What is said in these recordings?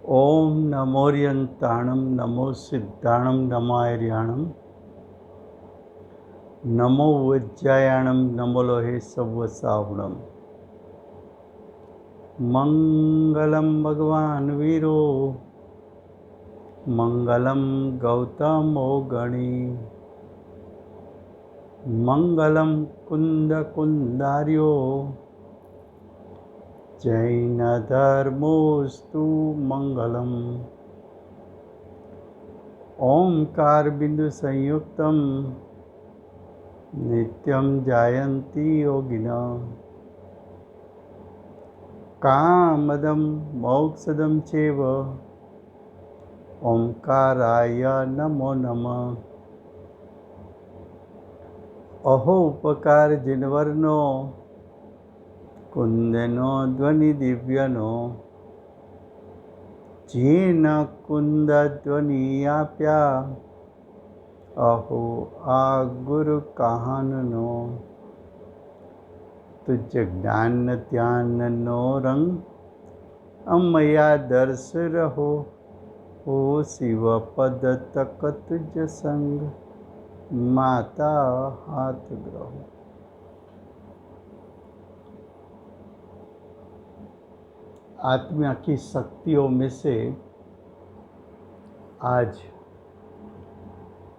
ओम नमोरियंताणम नमो सिद्धाणम नमायर्याणम नमो वज्रायाणम नमो लोहे सव्वसावणम। मंगलम भगवान वीरो मंगलम गौतमो गणी मंगलम कुंद कुंदार्यो जैन धर्मोस्तु मंगलम। ओंकार बिंदु संयुक्तम नित्यं जायन्ति योगिनः कामदं मोक्षदं चैव ओंकाराय नमो नमः। अहो उपकार जिनवर्नो कुंदनो ध्वनि दिव्यनो जेन कुंद ध्वनि आप्या अहो आ गुरु कहाननो तुझ ज्ञान ध्यान नो रंग अमया दर्श रहो हो शिव पद तक तुझ संग माता हाथ ग्रहो। आत्मा की शक्तियों में से आज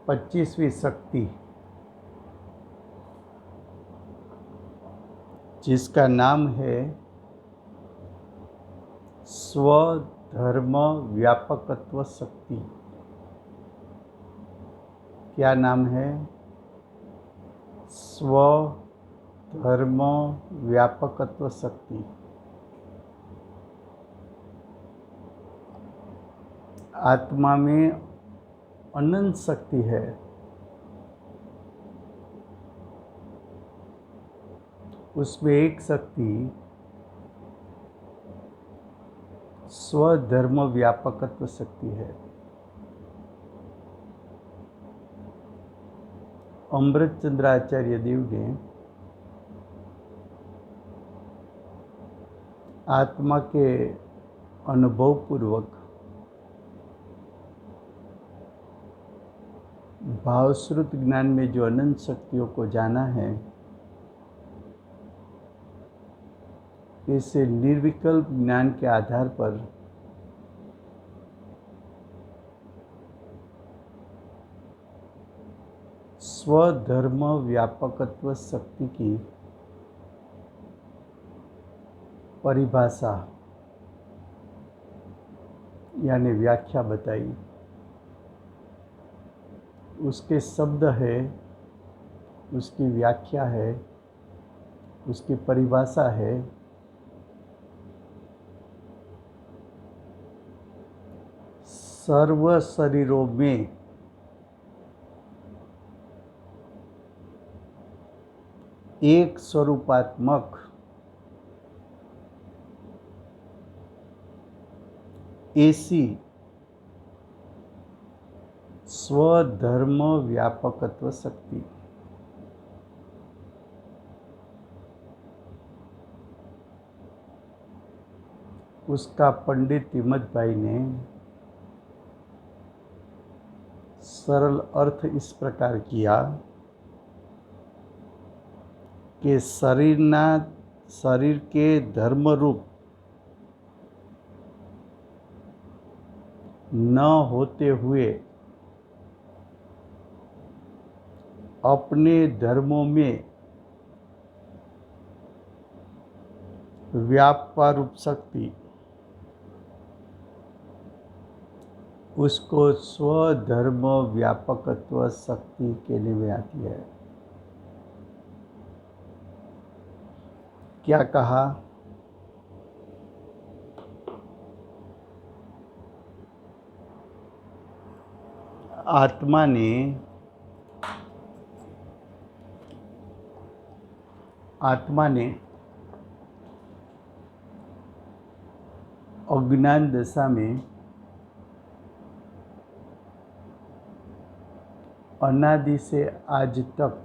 25वीं शक्ति जिसका नाम है स्वधर्म व्यापकत्व शक्ति। क्या नाम है? स्वधर्म व्यापकत्व शक्ति। आत्मा में अनंत शक्ति है। उसमें एक शक्ति स्वधर्म व्यापकत्व शक्ति है। अमृतचंद्राचार्य देव ने आत्मा के अनुभव पूर्वक भावश्रुत ज्ञान में जो अनंत शक्तियों को जाना है, इसे निर्विकल्प ज्ञान के आधार पर स्वधर्म व्यापकत्व शक्ति की परिभाषा यानी व्याख्या बताई। उसके शब्द है, उसकी व्याख्या है, उसकी परिभाषा है सर्व शरीरों में एक स्वरूपात्मक ऐसी स्वधर्म व्यापकत्व शक्ति। उसका पंडित हिम्मत भाई ने सरल अर्थ इस प्रकार किया कि शरीर के धर्म रूप न होते हुए अपने धर्मों में व्यापारूप शक्ति, उसको स्वधर्म व्यापकत्व शक्ति कहने में आती है। क्या कहा? आत्मा ने अज्ञान दशा में अनादि से आज तक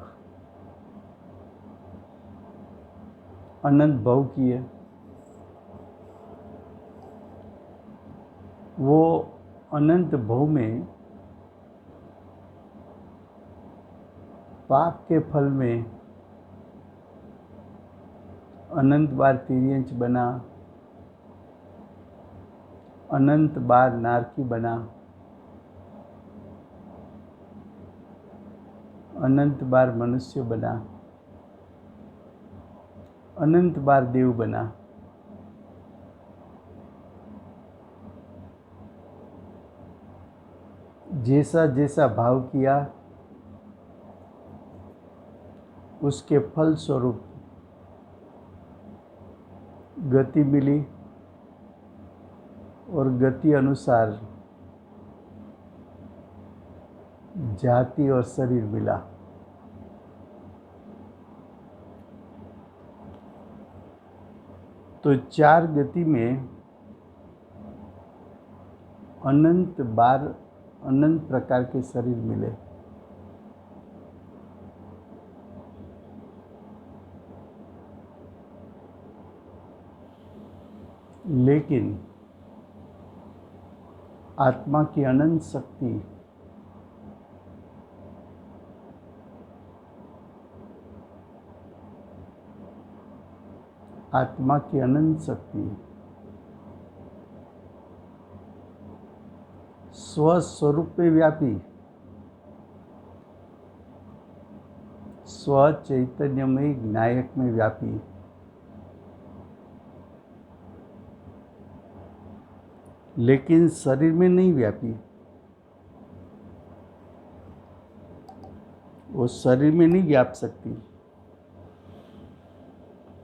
अनंत भव किए। वो अनंत भव में पाप के फल में अनंत बार तिर्यंच बना, अनंत बार नारकी बना, अनंत बार मनुष्य बना, अनंत बार देव बना। जैसा जैसा भाव किया उसके फल स्वरूप गति मिली और गति अनुसार जाति और शरीर मिला। तो 4 गति में अनंत बार अनंत प्रकार के शरीर मिले। लेकिन आत्मा की अनंत शक्ति आत्मा की अनंत शक्ति स्वस्वरूप में व्यापी, स्व चैतन्यमय नायक में व्यापी, लेकिन शरीर में नहीं व्यापी। वो शरीर में नहीं व्याप सकती।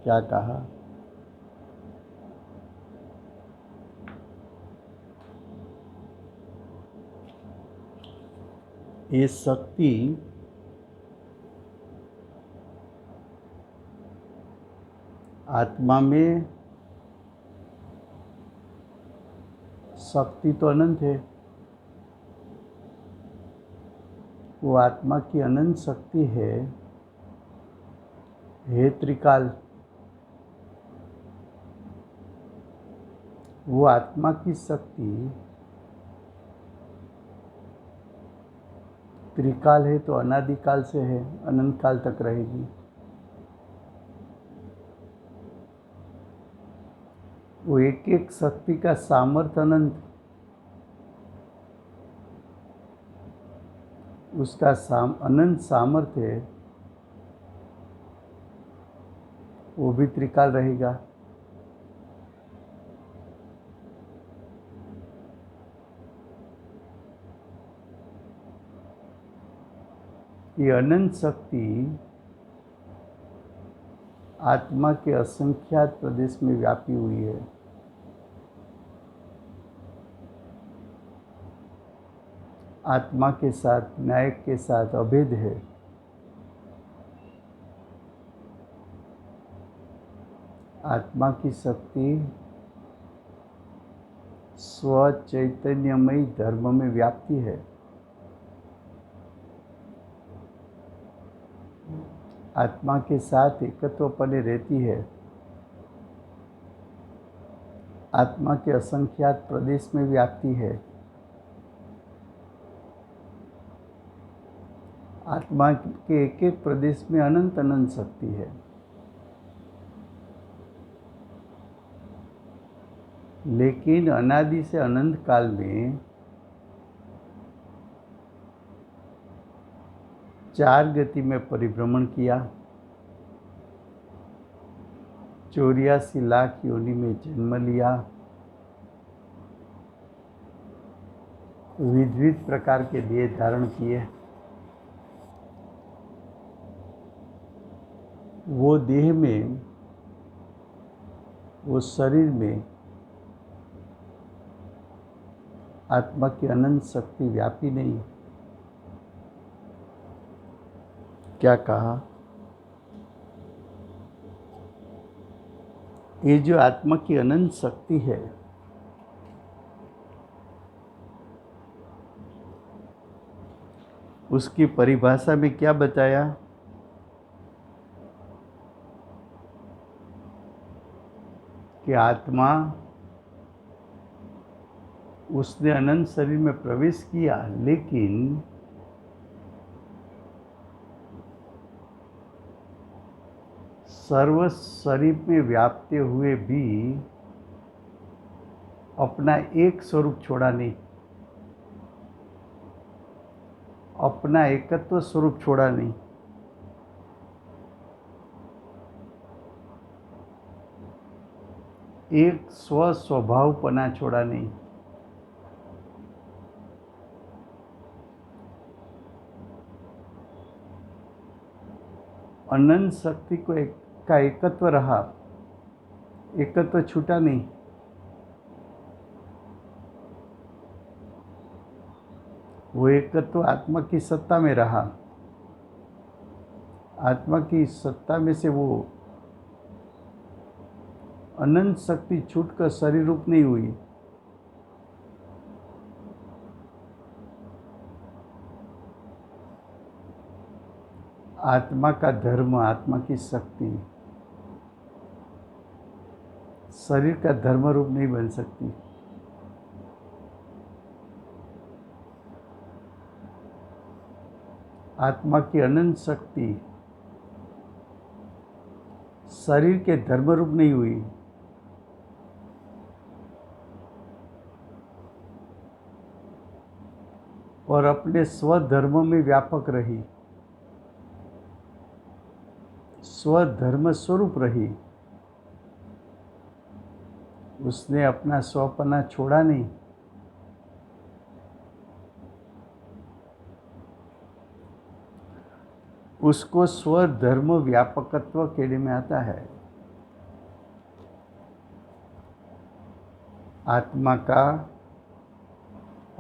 क्या कहा? ये शक्ति आत्मा में शक्ति तो अनंत है। वो आत्मा की अनंत शक्ति है त्रिकाल। वो आत्मा की शक्ति त्रिकाल है तो अनादिकाल से है, अनंत काल तक रहेगी। वो एक एक शक्ति का सामर्थ्य अनंत, उसका अनंत सामर्थ्य है, वो भी त्रिकाल रहेगा। ये अनंत शक्ति आत्मा के असंख्यात प्रदेश में व्यापी हुई है। आत्मा के साथ, नायक के साथ अभेद है। आत्मा की शक्ति स्व चैतन्यमय धर्म में व्याप्ति है। आत्मा के साथ एकत्वपने रहती है। आत्मा के असंख्यात प्रदेश में व्याप्ति है। आत्मा के एक एक प्रदेश में अनंत अनंत शक्ति है। लेकिन अनादि से अनंत काल में 4 गति में परिभ्रमण किया, 84 लाख योनि में जन्म लिया, विविध प्रकार के देह धारण किए। वो देह में, वो शरीर में आत्मा की अनंत शक्ति व्यापी नहीं। क्या कहा? ये जो आत्मा की अनंत शक्ति है, उसकी परिभाषा में क्या बताया? कि आत्मा उसने अनंत शरीर में प्रवेश किया, लेकिन सर्व शरीर में व्याप्ते हुए भी अपना एक स्वरूप छोड़ा नहीं, अपना एकत्व स्वरूप छोड़ा नहीं। एक स्व स्वभावपना छोड़ा नहीं। अनंत शक्ति को का एकत्व रहा, एकत्व छूटा नहीं। वो एकत्व आत्मा की सत्ता में रहा। आत्मा की सत्ता में से वो अनंत शक्ति छूटकर शरीर रूप नहीं हुई। आत्मा का धर्म, आत्मा की शक्ति शरीर का धर्म रूप नहीं बन सकती। आत्मा की अनंत शक्ति शरीर के धर्म रूप नहीं हुई। और अपने स्वधर्म में व्यापक रही, स्वधर्म स्वरूप रही। उसने अपना स्वपना छोड़ा नहीं। उसको स्वधर्म व्यापकत्व कहने में आता है। आत्मा का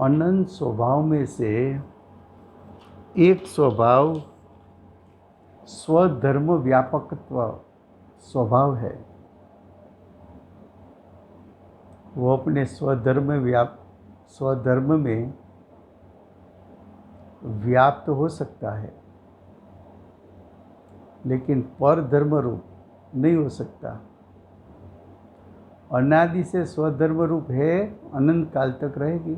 अनंत स्वभाव में से एक स्वभाव स्वधर्म व्यापकत्व स्वभाव है। वो अपने स्वधर्म में व्याप्त हो सकता है, लेकिन पर धर्म रूप नहीं हो सकता। अनादि से स्वधर्म रूप है, अनंत काल तक रहेगी।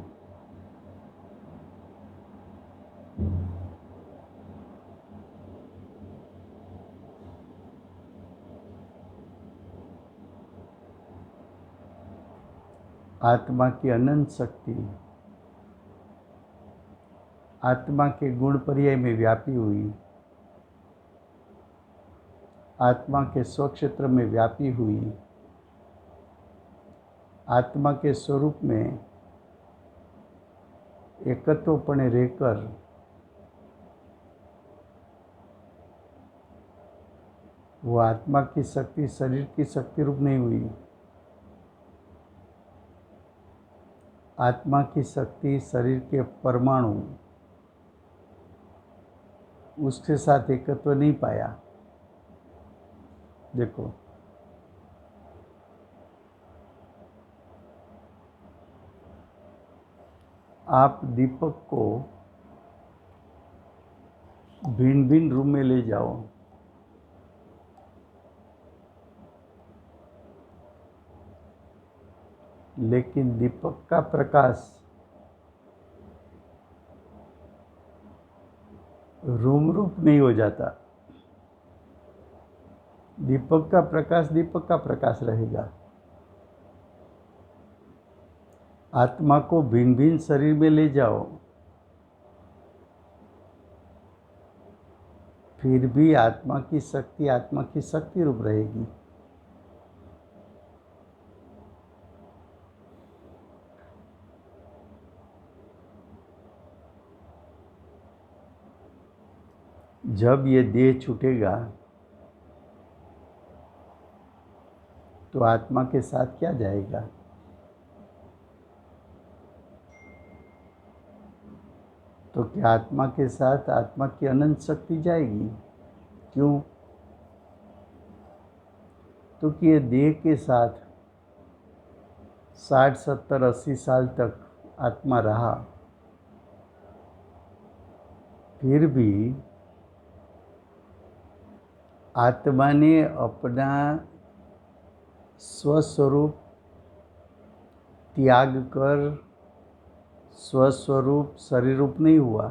आत्मा की अनंत शक्ति आत्मा के गुण पर्याय में व्यापी हुई, आत्मा के स्वक्षेत्र में व्यापी हुई, आत्मा के स्वरूप में एकत्वपणे रहकर वो आत्मा की शक्ति शरीर की शक्ति रूप नहीं हुई। आत्मा की शक्ति शरीर के परमाणु उसके साथ एकत्व नहीं पाया। देखो, आप दीपक को भिन्न भिन्न रूम में ले जाओ, लेकिन दीपक का प्रकाश रूम रूप नहीं हो जाता। दीपक का प्रकाश रहेगा। आत्मा को भिन्न भिन्न शरीर में ले जाओ, फिर भी आत्मा की शक्ति रूप रहेगी। जब ये देह छूटेगा तो आत्मा के साथ क्या जाएगा? तो क्या आत्मा के साथ आत्मा की अनंत शक्ति जाएगी? क्यों? तो कि ये देह के साथ 60, 70, 80 साल तक आत्मा रहा, फिर भी आत्मा ने अपना स्वस्वरूप त्याग कर स्वस्वरूप शरीर रूप नहीं हुआ।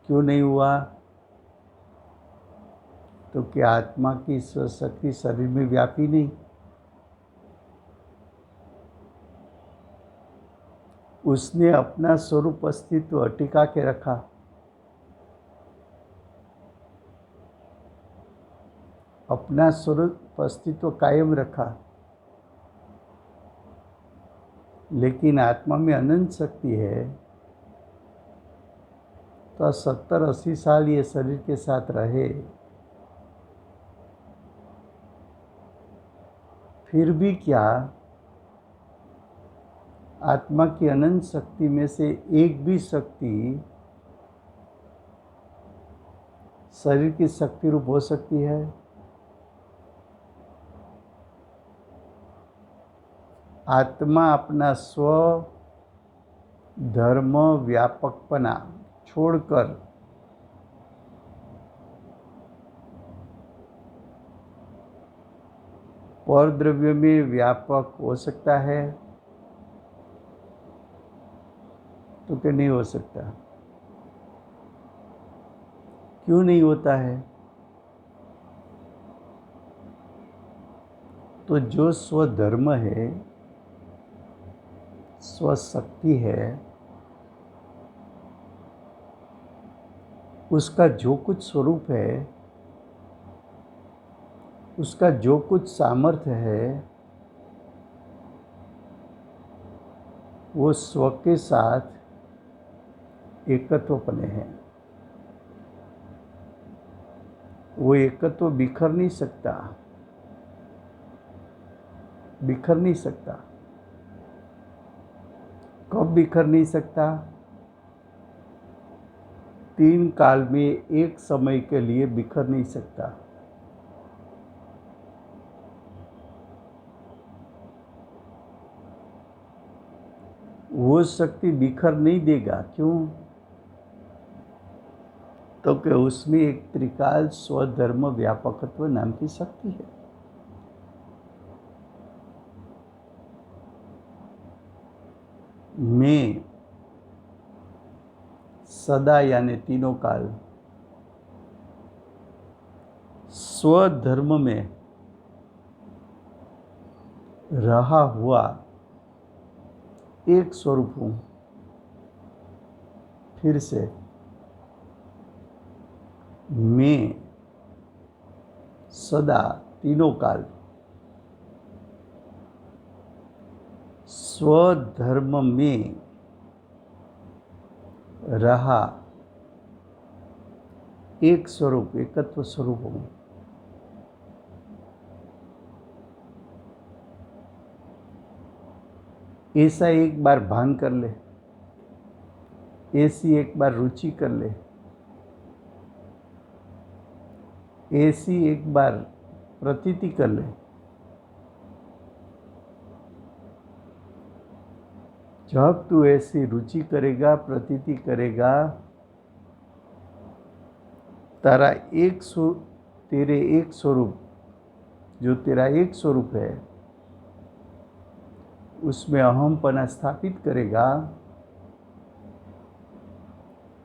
क्यों नहीं हुआ? तो क्या आत्मा की स्वशक्ति शरीर में व्यापी नहीं? उसने अपना स्वरूप अस्तित्व टिका के रखा। अपना स्वरूप अस्तित्व कायम रखा। लेकिन आत्मा में अनंत शक्ति है, तो 70-80 साल ये शरीर के साथ रहे, फिर भी क्या आत्मा की अनंत शक्ति में से एक भी शक्ति शरीर की शक्ति रूप हो सकती है? आत्मा अपना स्व धर्म व्यापकपना छोड़कर पर द्रव्य में व्यापक हो सकता है? तो क्या नहीं हो सकता? क्यों नहीं होता है? तो जो स्वधर्म है, स्वशक्ति है, उसका जो कुछ स्वरूप है, उसका जो कुछ सामर्थ्य है, वो स्व के साथ एकत्वपने हैं। वो एकत्व बिखर नहीं सकता, बिखर नहीं सकता। कब बिखर नहीं सकता? 3 काल में एक समय के लिए बिखर नहीं सकता। वो शक्ति बिखर नहीं देगा। क्यों? तो कि उसमें एक त्रिकाल स्वधर्म व्यापकत्व नाम की शक्ति है। मैं सदा यानी तीनों काल स्वधर्म में रहा हुआ एक स्वरूप हूं। फिर से, मैं सदा तीनों काल स्वधर्म में रहा एक स्वरूप, एकत्व स्वरूप हूं। ऐसा एक बार भान कर ले, ऐसी एक बार रुचि कर ले, ऐसी एक बार प्रतीति कर ले। जब तू ऐसी रुचि करेगा, प्रतीति करेगा, तेरे एक स्वरूप, जो तेरा एक स्वरूप है, उसमें अहमपना स्थापित करेगा,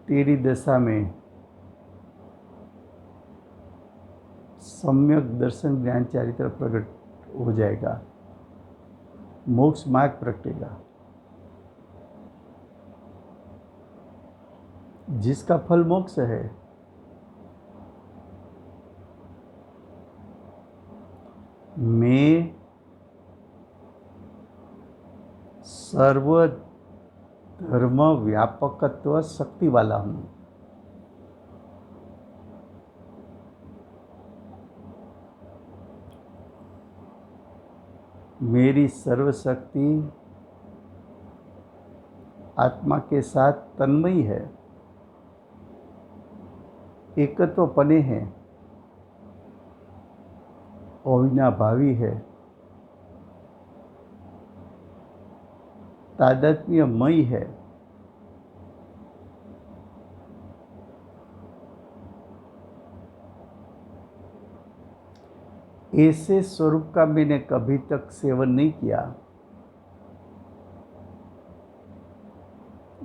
तेरी दशा में सम्यक दर्शन ज्ञान चारित्र प्रकट हो जाएगा, मोक्ष मार्ग प्रकटेगा, जिसका फल मोक्ष है। मैं सर्वधर्म व्यापकत्व शक्ति वाला हूं। मेरी सर्वशक्ति आत्मा के साथ तन्मयी है, एकत्वपने है, अविनाभावी है, तादात्म्यमयी है। ऐसे स्वरूप का मैंने कभी तक सेवन नहीं किया।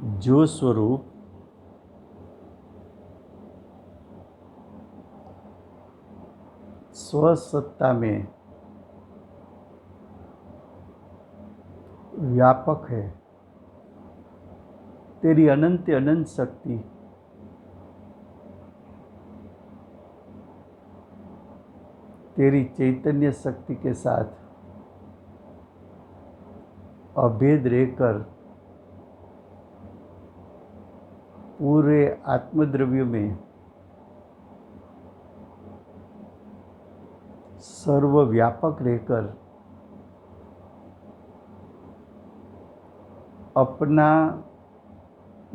जो स्वरूप स्वसत्ता में व्यापक है, तेरी अनंत अनंत शक्ति तेरी चैतन्य शक्ति के साथ अभेद रहकर पूरे आत्मद्रव्य में सर्वव्यापक रहकर अपना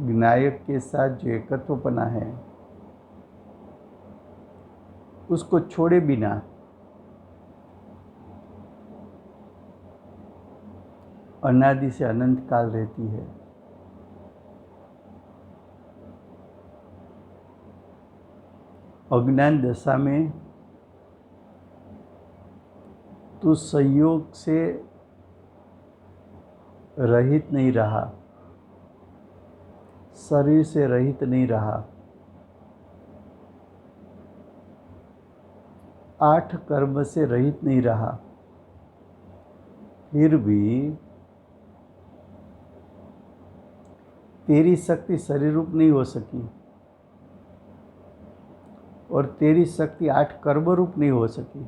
ज्ञायक के साथ जो एकत्वपना है उसको छोड़े बिना अनादि से अनंत काल रहती है। अज्ञान दशा में तू संयोग से रहित नहीं रहा, शरीर से रहित नहीं रहा, 8 कर्म से रहित नहीं रहा, फिर भी तेरी शक्ति शरीर रूप नहीं हो सकी और तेरी शक्ति 8 कर्म रूप नहीं हो सकी।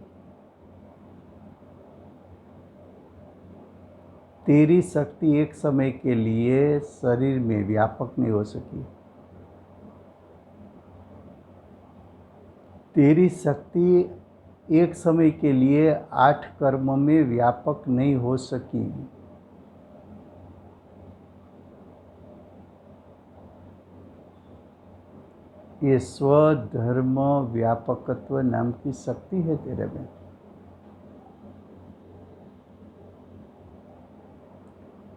तेरी शक्ति एक समय के लिए शरीर में व्यापक नहीं हो सकी। तेरी शक्ति एक समय के लिए 8 कर्म में व्यापक नहीं हो सकी। ये स्वधर्म व्यापकत्व नाम की शक्ति है तेरे में।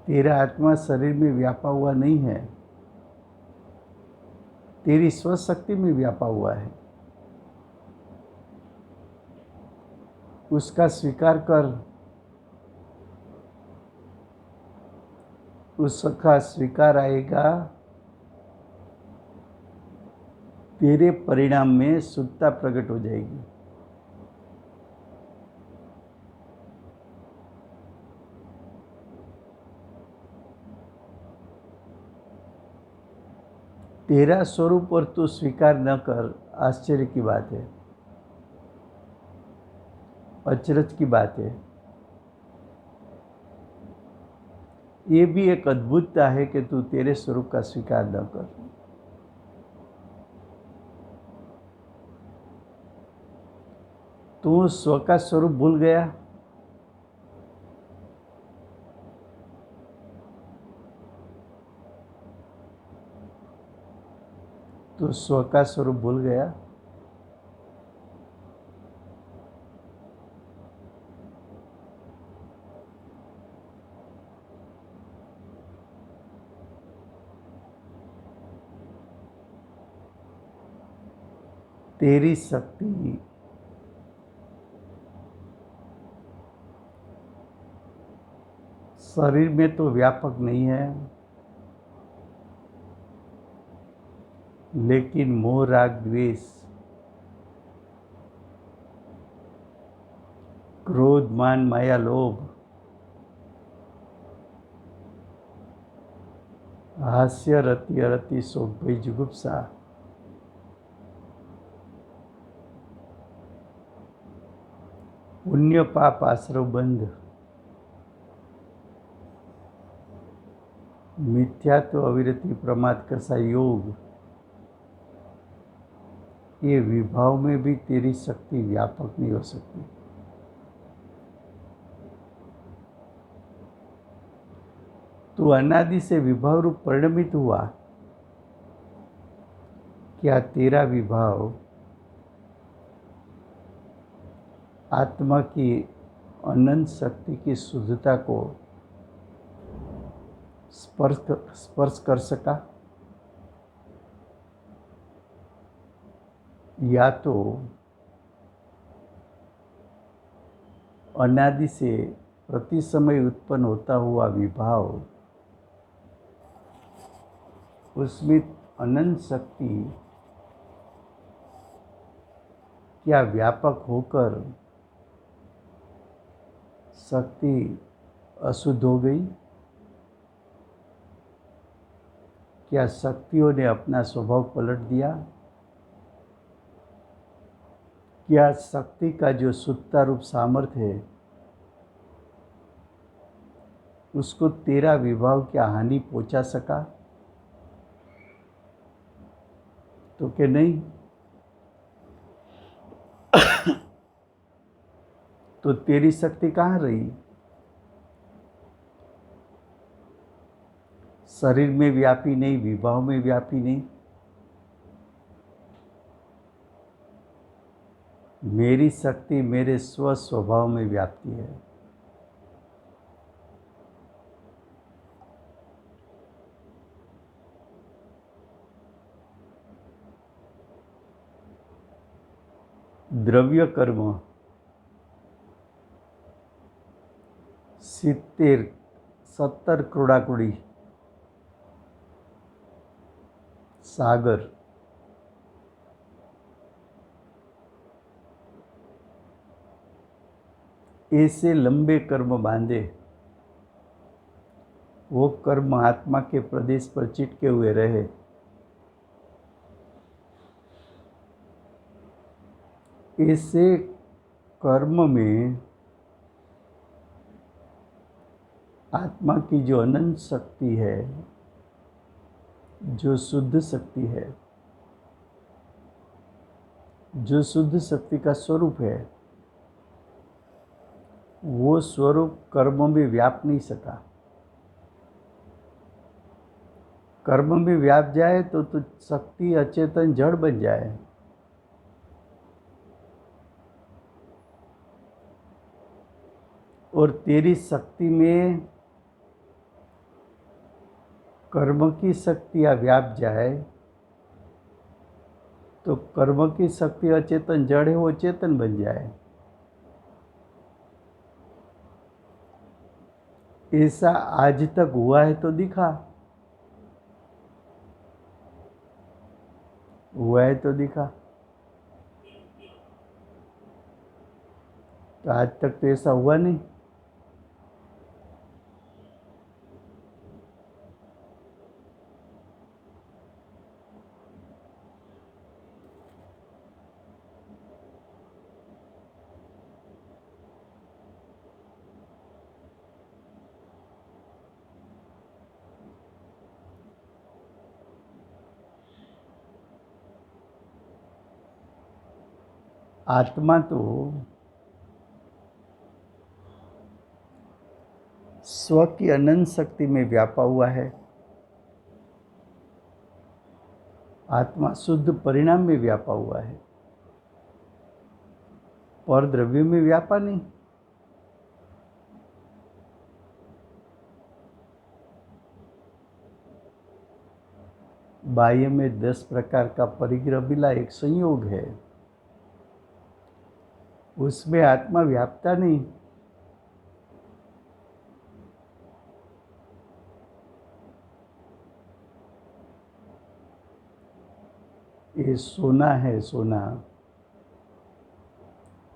तेरा आत्मा शरीर में व्यापा हुआ नहीं है, तेरी स्वशक्ति में व्यापा हुआ है। उसका स्वीकार कर, उसका स्वीकार आएगा, तेरे परिणाम में शुद्धता प्रकट हो जाएगी। तेरा स्वरूप और तू स्वीकार न कर, आश्चर्य की बात है, अचरज की बात है। ये भी एक अद्भुतता है कि तू तेरे स्वरूप का स्वीकार न कर। तू स्व का स्वरूप भूल गया, तू स्व का स्वरूप भूल गया। तेरी शक्ति शरीर में तो व्यापक नहीं है, लेकिन मोह राग द्वेष, क्रोध मान माया लोभ, हास्य रति अरति शोक भय जुगुप्सा, पुण्य पाप आश्रव बंध, मिथ्यात्व अविरति प्रमाद कसा योग, ये विभाव में भी तेरी शक्ति व्यापक नहीं हो सकती। तू अनादि से विभाव रूप परिणमित हुआ, क्या तेरा विभाव आत्मा की अनंत शक्ति की शुद्धता को स्पर्श कर सका? या तो अनादि से प्रति समय उत्पन्न होता हुआ विभाव उसमें अनंत शक्ति क्या व्यापक होकर शक्ति अशुद्ध हो गई? क्या शक्तियों ने अपना स्वभाव पलट दिया? क्या शक्ति का जो शुद्धता रूप सामर्थ्य है उसको तेरा विभाव क्या हानि पहुंचा सका? तो क्या नहीं? तो तेरी शक्ति कहाँ रही? शरीर में व्यापी नहीं, विभाव में व्यापी नहीं। मेरी शक्ति मेरे स्व स्वभाव में व्याप्ति है। द्रव्य कर्म 70 क्रोड़ाकुड़ी सागर ऐसे लंबे कर्म बांधे, वो कर्म आत्मा के प्रदेश पर चिटके हुए रहे। ऐसे कर्म में आत्मा की जो अनंत शक्ति है, जो शुद्ध शक्ति है, जो शुद्ध शक्ति का स्वरूप है, वो स्वरूप कर्म में व्याप नहीं सका। कर्म में व्याप जाए तो शक्ति अचेतन जड़ बन जाए। और तेरी शक्ति में कर्म की शक्तियाँ व्याप जाए तो कर्म की शक्ति अचेतन जड़ है, वो चेतन बन जाए। ऐसा आज तक हुआ है तो दिखा, हुआ है तो दिखा। तो आज तक तो ऐसा हुआ नहीं। आत्मा तो स्व की अनंत शक्ति में व्यापा हुआ है। आत्मा शुद्ध परिणाम में व्यापा हुआ है, पर द्रव्य में व्यापा नहीं। बाह्य में 10 प्रकार का परिग्रह मिला, एक संयोग है, उसमें आत्मा व्यापता नहीं। ये सोना है, सोना,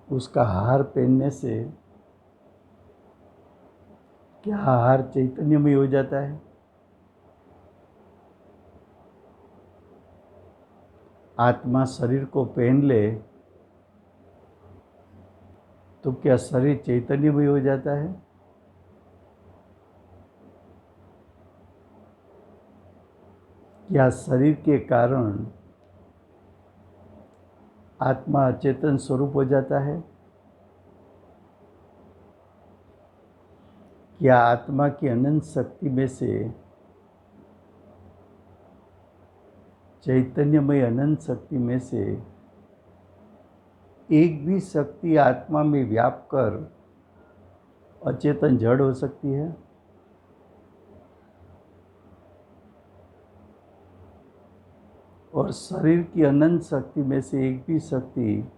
उसका हार पहनने से क्या हार चैतन्यमय हो जाता है? आत्मा शरीर को पहन ले तो क्या शरीर चैतन्यमय हो जाता है? क्या शरीर के कारण आत्मा चेतन स्वरूप हो जाता है? क्या आत्मा की अनंत शक्ति में से चैतन्यमय अनंत शक्ति में से एक भी शक्ति आत्मा में व्याप कर अचेतन जड़ हो सकती है? और शरीर की अनंत शक्ति में से एक भी शक्ति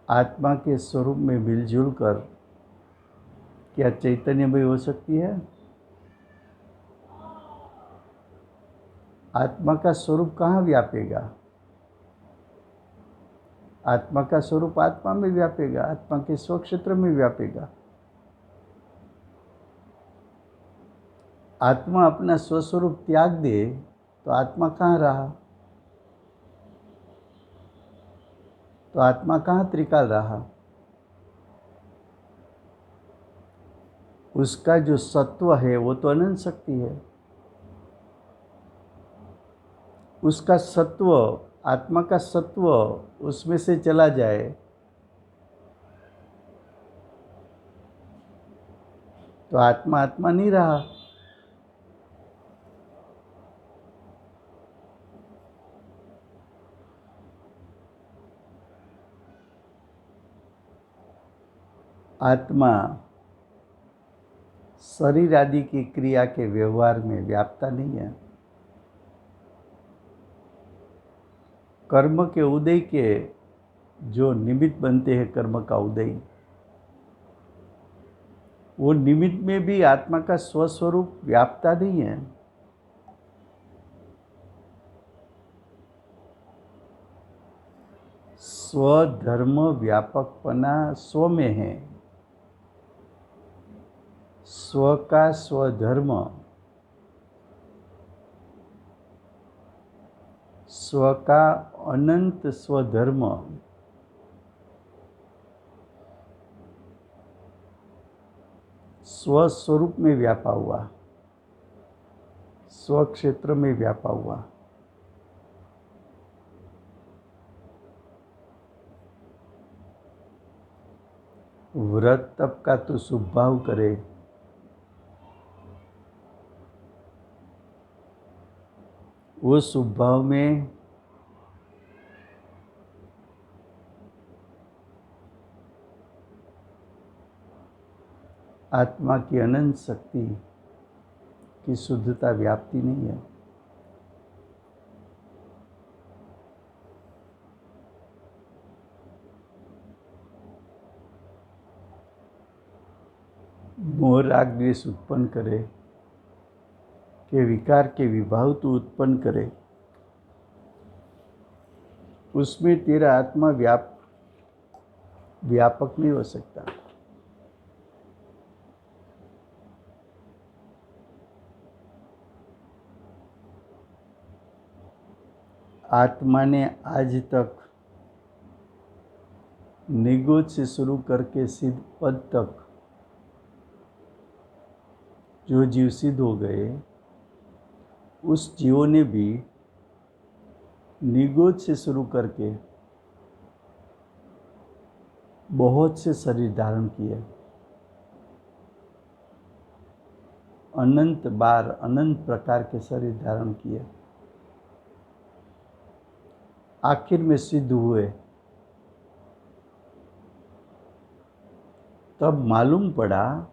आत्मा के स्वरूप में मिलजुल कर क्या चैतन्यमय हो सकती है? आत्मा का स्वरूप कहाँ व्यापेगा? आत्मा का स्वरूप आत्मा में व्यापेगा, आत्मा के स्वक्षेत्र में व्यापेगा। आत्मा अपना स्वस्वरूप त्याग दे तो आत्मा कहाँ रहा? तो आत्मा कहाँ त्रिकाल रहा? उसका जो सत्व है वो तो अनंत शक्ति है। उसका सत्व, आत्मा का सत्व उसमें से चला जाए तो आत्मा आत्मा नहीं रहा। आत्मा शरीर आदि की क्रिया के व्यवहार में व्यापता नहीं है। कर्म के उदय के जो निमित्त बनते हैं, कर्म का उदय, वो निमित्त में भी आत्मा का स्वस्वरूप व्यापता नहीं है। स्वधर्म व्यापकपना स्व में है। स्व का स्वधर्म, स्व का अनंत स्वधर्म स्वस्वरूप में व्यापा हुआ, स्व क्षेत्र में व्यापा हुआ। व्रत तप का तो शुभ भाव करे, वो शुभ भाव में आत्मा की अनंत शक्ति की शुद्धता व्याप्ति नहीं है। मोह राग द्वेष उत्पन्न करे, के विकार के विभाव तो उत्पन्न करे, उसमें तेरा आत्मा व्यापक नहीं हो सकता। आत्मा ने आज तक निगोज से शुरू करके सिद्ध पद तक जो जीव सिद्ध हो गए, उस जीवों ने भी निगोज से शुरू करके बहुत से शरीर धारण किए, अनंत बार अनंत प्रकार के शरीर धारण किए, आखिर में सिद्ध हुए। तब मालूम पड़ा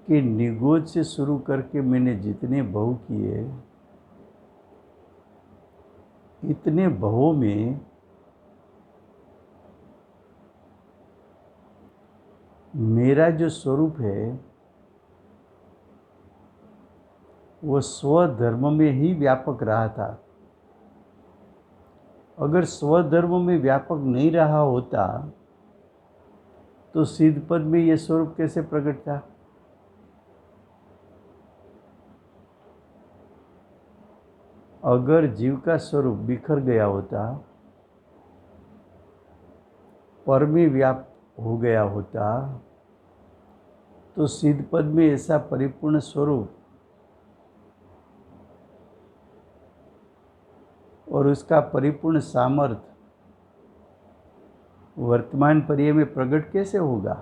कि निगोज से शुरू करके मैंने जितने भव किए, इतने भवों में मेरा जो स्वरूप है वो स्वधर्म में ही व्यापक रहा था। अगर स्वधर्म में व्यापक नहीं रहा होता तो सिद्ध पद में ये स्वरूप कैसे प्रकट था? अगर जीव का स्वरूप बिखर गया होता, पर में व्याप्त हो गया होता, तो सिद्ध पद में ऐसा परिपूर्ण स्वरूप और उसका परिपूर्ण सामर्थ्य वर्तमान पर्याय में प्रकट कैसे होगा?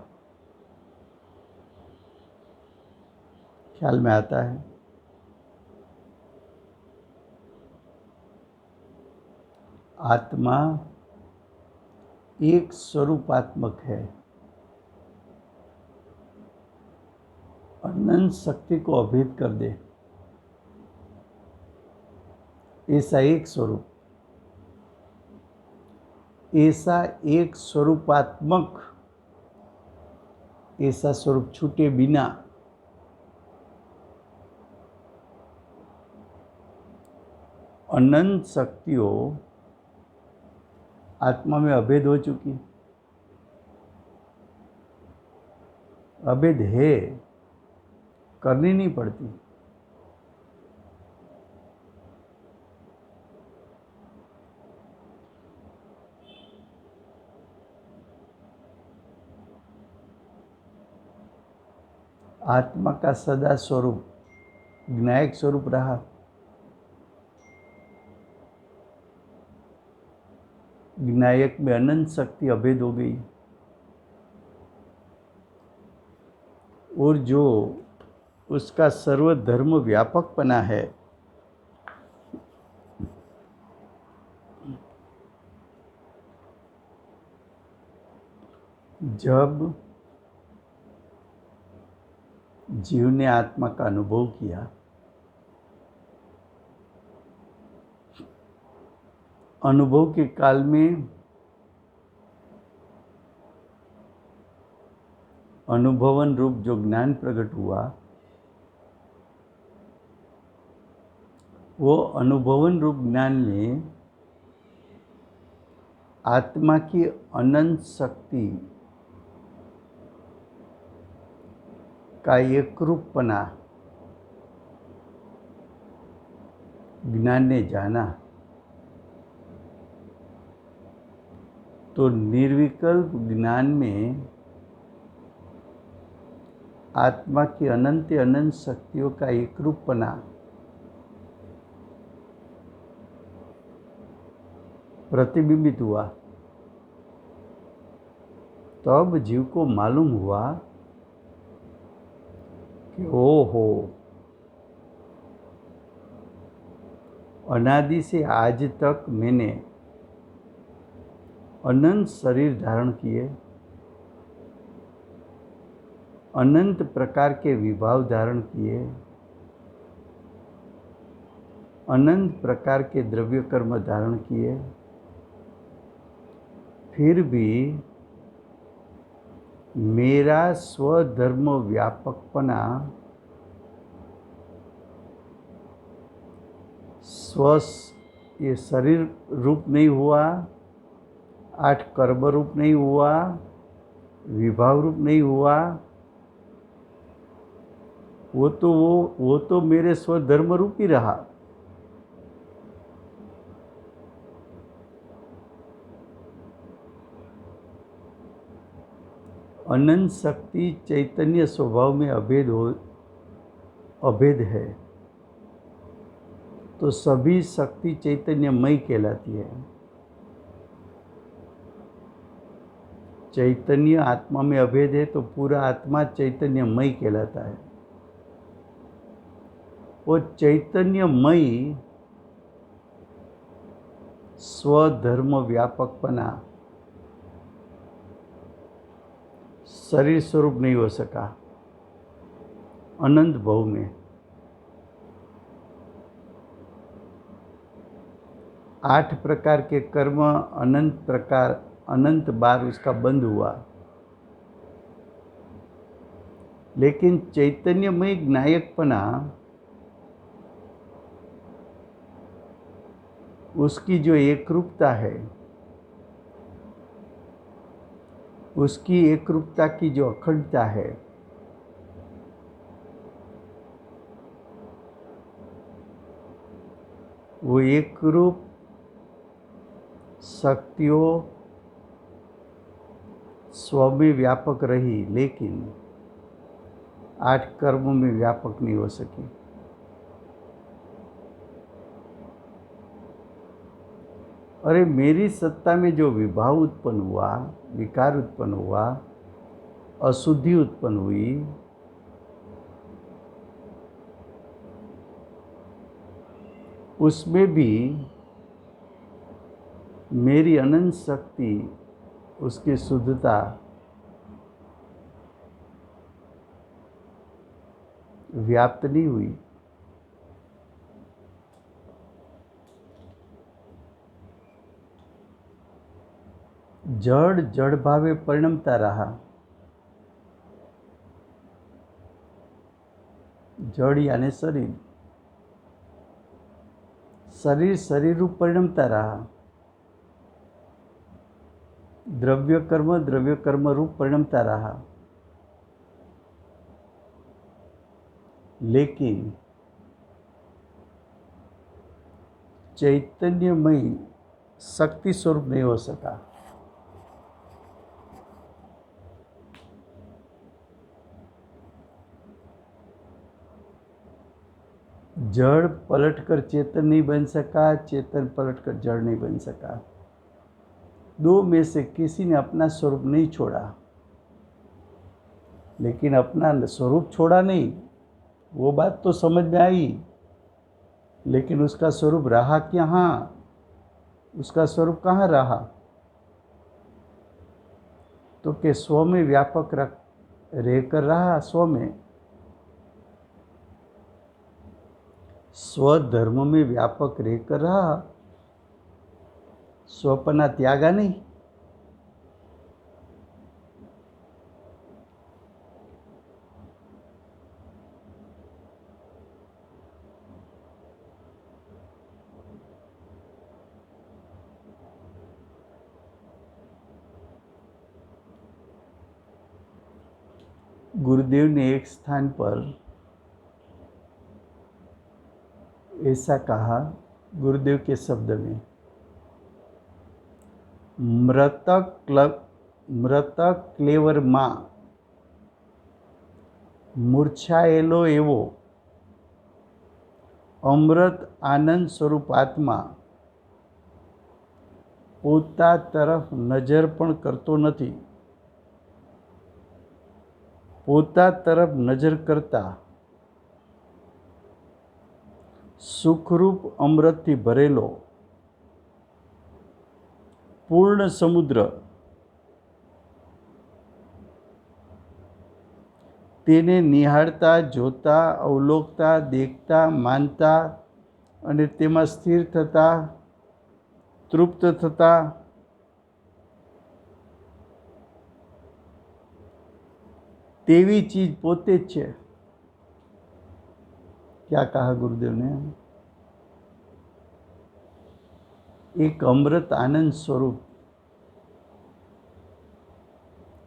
ख्याल में आता है? आत्मा एक स्वरूपात्मक है, अनंत शक्ति को अभेद कर दे, ऐसा एक स्वरूप, ऐसा एक स्वरूपात्मक, ऐसा स्वरूप छूटे बिना अनंत शक्तियों आत्मा में अभेद हो चुकी, अभेद है, करनी नहीं पड़ती। आत्मा का सदा स्वरूप ज्ञायक स्वरूप रहा। ज्ञायक में अनंत शक्ति अभेद हो गई, और जो उसका सर्वधर्म व्यापकपना है, जब जीव ने आत्मा का अनुभव किया, अनुभव के काल में अनुभवन रूप जो ज्ञान प्रकट हुआ, वो अनुभवन रूप ज्ञान में आत्मा की अनंत शक्ति का एक रूपपना ज्ञान ने जाना, तो निर्विकल्प ज्ञान में आत्मा की अनंत अनंत शक्तियों का एक रूपपना प्रतिबिंबित हुआ। तब जीव को मालूम हुआ कि ओहो, अनादि से आज तक मैंने अनंत शरीर धारण किए, अनंत प्रकार के विभाव धारण किए, अनंत प्रकार के द्रव्य कर्म धारण किए, फिर भी मेरा स्वधर्म व्यापकपना ये शरीर रूप नहीं हुआ, 8 कर्म रूप नहीं हुआ, विभाव रूप नहीं हुआ, वो तो मेरे स्वधर्म रूप ही रहा। अनंत शक्ति चैतन्य स्वभाव में अभेद है, तो सभी शक्ति चैतन्यमयी कहलाती है। चैतन्य आत्मा में अभेद है तो पूरा आत्मा चैतन्यमयी कहलाता है। वो चैतन्यमयी स्वधर्म व्यापकपना शरीर स्वरूप नहीं हो सका अनंत भाव में। 8 प्रकार के कर्म अनंत बार उसका बंद हुआ, लेकिन चैतन्यमय ज्ञायकपना उसकी जो एकरूपता है, उसकी एकरूपता की जो अखंडता है, वो एक रूप शक्तियों स्व में व्यापक रही, लेकिन 8 कर्मों में व्यापक नहीं हो सकी। अरे मेरी सत्ता में जो विभाव उत्पन्न हुआ, विकार उत्पन्न हुआ, अशुद्धि उत्पन्न हुई, उसमें भी मेरी अनंत शक्ति, उसकी शुद्धता व्याप्त नहीं हुई। जड़ जड़ भावे परिणमता रहा। जड़ यानी शरीर, शरीर शरीर रूप परिणमता रहा, द्रव्य कर्म रूप परिणमता रहा, लेकिन चैतन्यमय शक्ति स्वरूप नहीं हो सका। जड़ पलटकर चेतन नहीं बन सका, चेतन पलटकर जड़ नहीं बन सका। दो में से किसी ने अपना स्वरूप नहीं छोड़ा। लेकिन अपना स्वरूप छोड़ा नहीं, वो बात तो समझ में आई, लेकिन उसका स्वरूप रहा कहाँ? उसका स्वरूप कहाँ रहा? तो के स्व में व्यापक रहकर रहा। स्व में, स्वधर्म में व्यापक रहकर रहा, स्वपना त्यागा नहीं। गुरुदेव ने एक स्थान पर ऐसा कहा, गुरुदेव के शब्द में, મૃતક ક્લેવરમાં મૂર્છાયેલો એવો અમૃત આનંદ સ્વરૂપ આત્મા પોતા તરફ નજર પણ કરતો નથી। પોતા તરફ નજર કરતા સુખરૂપ અમૃતથી ભરેલો पूर्ण समुद्र तेने निहाळता, जोता, अवलोकता, देखता, मानता अने तेमां स्थिर थता, तृप्त थता, तेवी चीज पोते ज छे। क्या कहा गुरुदेव ने? एक अमृत आनंद स्वरूप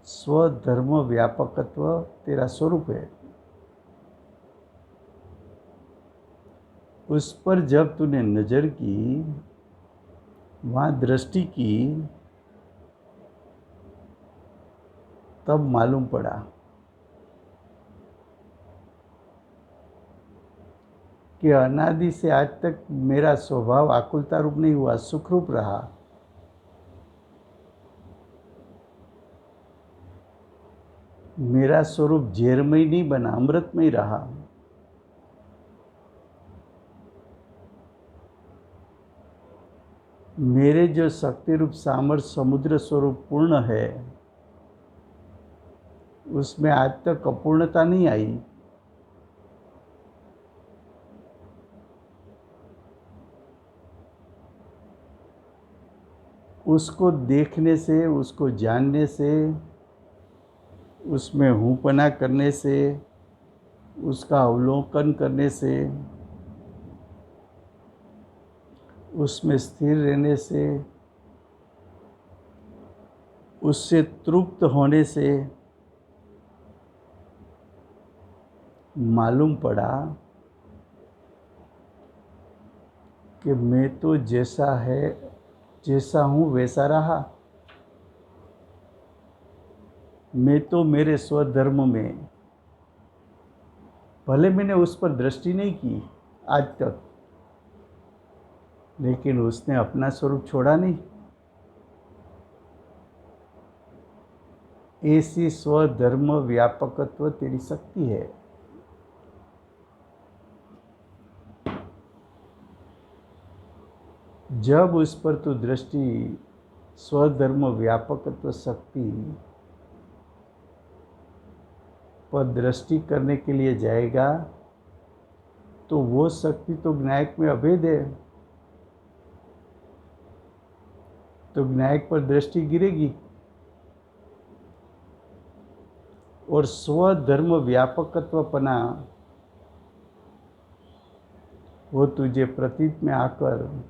स्वधर्म व्यापकत्व तेरा स्वरूप है। उस पर जब तूने नजर की, वहाँ दृष्टि की, तब मालूम पड़ा कि अनादि से आज तक मेरा स्वभाव आकुलता रूप नहीं हुआ, सुखरूप रहा। मेरा स्वरूप झेरमय नहीं बना, अमृतमय रहा। मेरे जो शक्ति रूप सामर्थ्य समुद्र स्वरूप पूर्ण है, उसमें आज तक अपूर्णता नहीं आई। उसको देखने से, उसको जानने से, उसमें हूँपना करने से, उसका अवलोकन करने से, उसमें स्थिर रहने से, उससे तृप्त होने से मालूम पड़ा कि मैं तो जैसा हूँ वैसा रहा। मैं तो मेरे स्वधर्म में, भले मैंने उस पर दृष्टि नहीं की आज तक, लेकिन उसने अपना स्वरूप छोड़ा नहीं। ऐसी स्वधर्म व्यापकत्व तेरी शक्ति है। जब उस पर तो दृष्टि स्वधर्म व्यापकत्व शक्ति पर दृष्टि करने के लिए जाएगा, तो वो शक्ति तो ज्ञायक में अभेद है, तो ज्ञायक पर दृष्टि गिरेगी। और स्वधर्म व्यापकत्व पना वो तुझे प्रतीत में आकर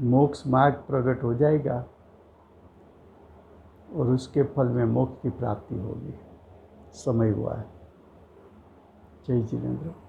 मोक्ष मार्ग प्रकट हो जाएगा और उसके फल में मोक्ष की प्राप्ति होगी। समय हुआ है। जय जिनेंद्र।